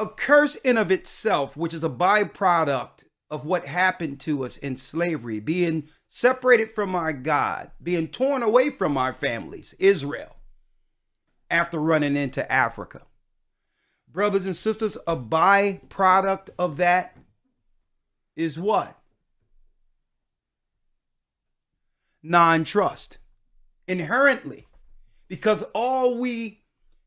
A curse in of itself, which is a byproduct of what happened to us in slavery, being separated from our God, being torn away from our families, Israel, after running into Africa. Brothers and sisters, a byproduct of that is what? Non-trust. Inherently, because all we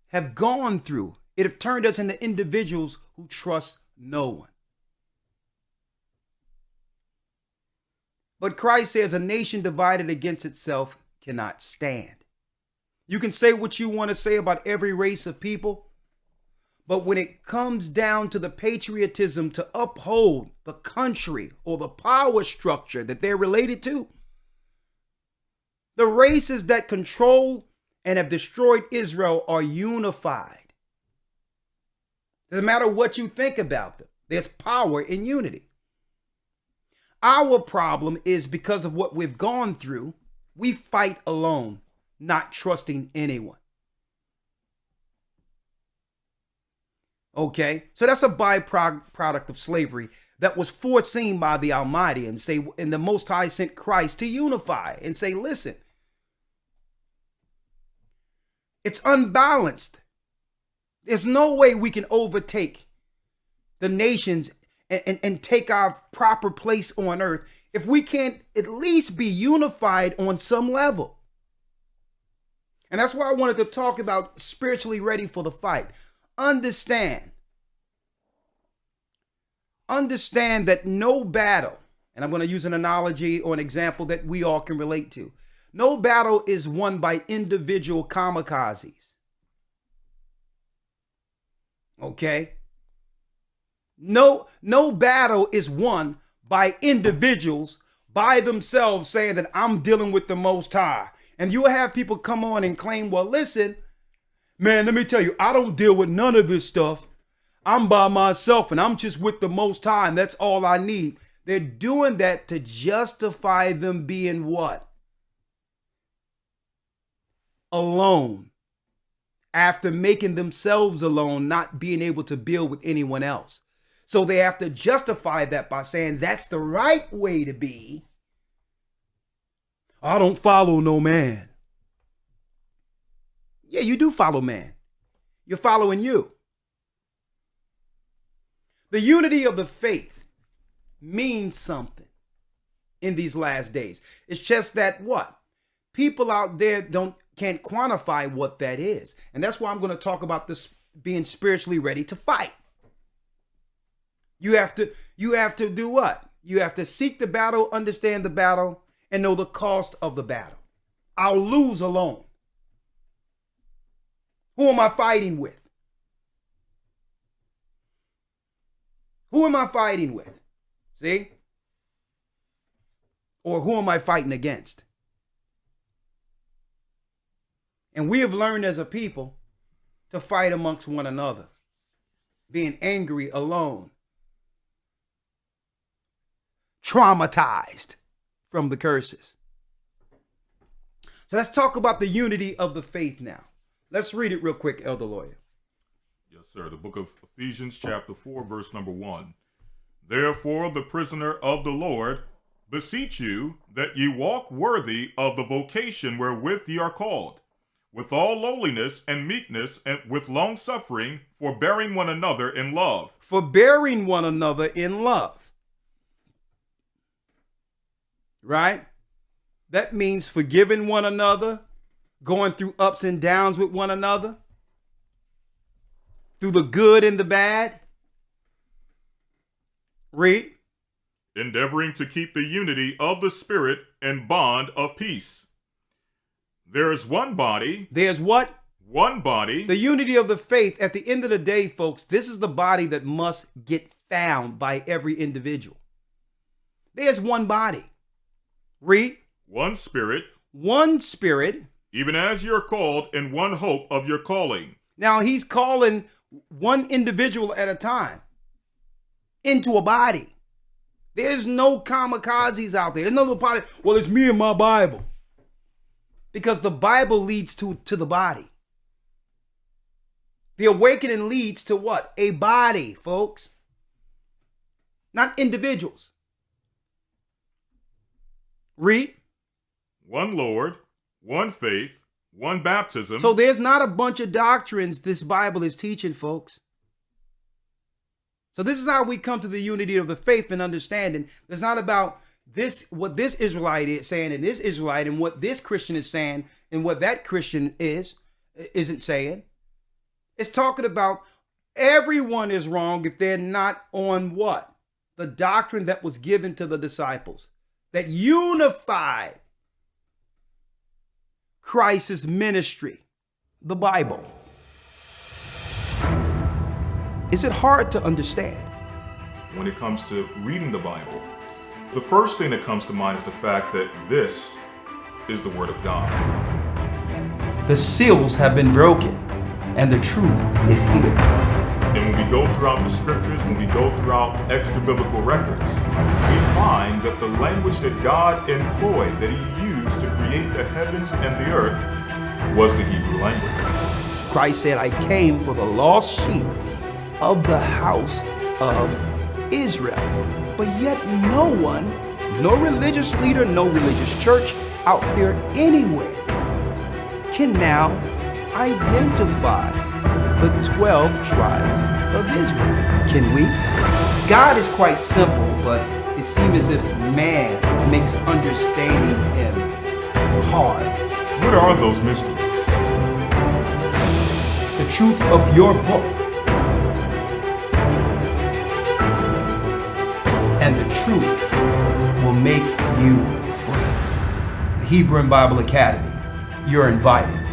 have gone through, it have turned us into individuals who trust no one. But Christ says a nation divided against itself cannot stand. You can say what you want to say about every race of people, but when it comes down to the patriotism to uphold the country or the power structure that they're related to, the races that control and have destroyed Israel are unified. Doesn't matter what you think about them. There's power in unity. Our problem is because of what we've gone through, we fight alone, not trusting anyone. Okay, so that's a byproduct of slavery that was foreseen by the Almighty, and the Most High sent Christ to unify and say, listen, it's unbalanced. There's no way we can overtake the nations and take our proper place on earth if we can't at least be unified on some level. And that's why I wanted to talk about spiritually ready for the fight. Understand that no battle, and I'm going to use an analogy or an example that we all can relate to. No battle is won by individual kamikazes. Okay? No battle is won by individuals by themselves saying that I'm dealing with the Most High. And you'll have people come on and claim, well, listen, man, let me tell you, I don't deal with none of this stuff. I'm by myself and I'm just with the Most High and that's all I need. They're doing that to justify them being what? Alone. After making themselves alone, not being able to build with anyone else. So they have to justify that by saying that's the right way to be. I don't follow no man. Yeah, you do follow man. You're following you. The unity of the faith means something in these last days. It's just that what? People out there can't quantify what that is. And that's why I'm going to talk about this being spiritually ready to fight. You have to do what? You have to seek the battle, understand the battle, and know the cost of the battle. I'll lose alone. Who am I fighting with? Who am I fighting with? See? Or who am I fighting against? And we have learned as a people to fight amongst one another, being angry alone, traumatized from the curses. So let's talk about the unity of the faith now. Let's read it real quick, Elder Lawya. Yes, sir. The book of Ephesians chapter 4, verse number 1. Therefore, the prisoner of the Lord, beseech you that ye walk worthy of the vocation wherewith ye are called, with all lowliness and meekness, and with long suffering, forbearing one another in love. Forbearing one another in love. Right? That means forgiving one another, going through ups and downs with one another, through the good and the bad. Read. Endeavoring to keep the unity of the Spirit and bond of peace. There is one body. There's what? One body. The unity of the faith. At the end of the day, folks, this is the body that must get found by every individual. There's one body. Read. One Spirit. One Spirit. Even as you're called in one hope of your calling. Now he's calling one individual at a time into a body. There's no kamikazes out there. There's no body. Well, it's me and my Bible. Because the Bible leads to the body. The awakening leads to what? A body, folks. Not individuals. Read. One Lord, one faith, one baptism. So there's not a bunch of doctrines this Bible is teaching, folks. So this is how we come to the unity of the faith and understanding. It's not about this, what this Israelite is saying and this Israelite and what this Christian is saying and what that Christian isn't saying. It's talking about everyone is wrong if they're not on what? The doctrine that was given to the disciples that unified Christ's ministry, the Bible. Is it hard to understand? When it comes to reading the Bible, the first thing that comes to mind is the fact that this is the Word of God. The seals have been broken and the truth is here. And when we go throughout the scriptures, when we go throughout extra biblical records, we find that the language that God employed, that He used to create the heavens and the earth, was the Hebrew language. Christ said, I came for the lost sheep of the house of Israel. But yet no one, no religious leader, no religious church out there anywhere can now identify the 12 tribes of Israel. Can we? God is quite simple, but it seems as if man makes understanding Him hard. What are those mysteries? The truth of your book and the truth will make you free. The Hebrew and Bible Academy, you're invited.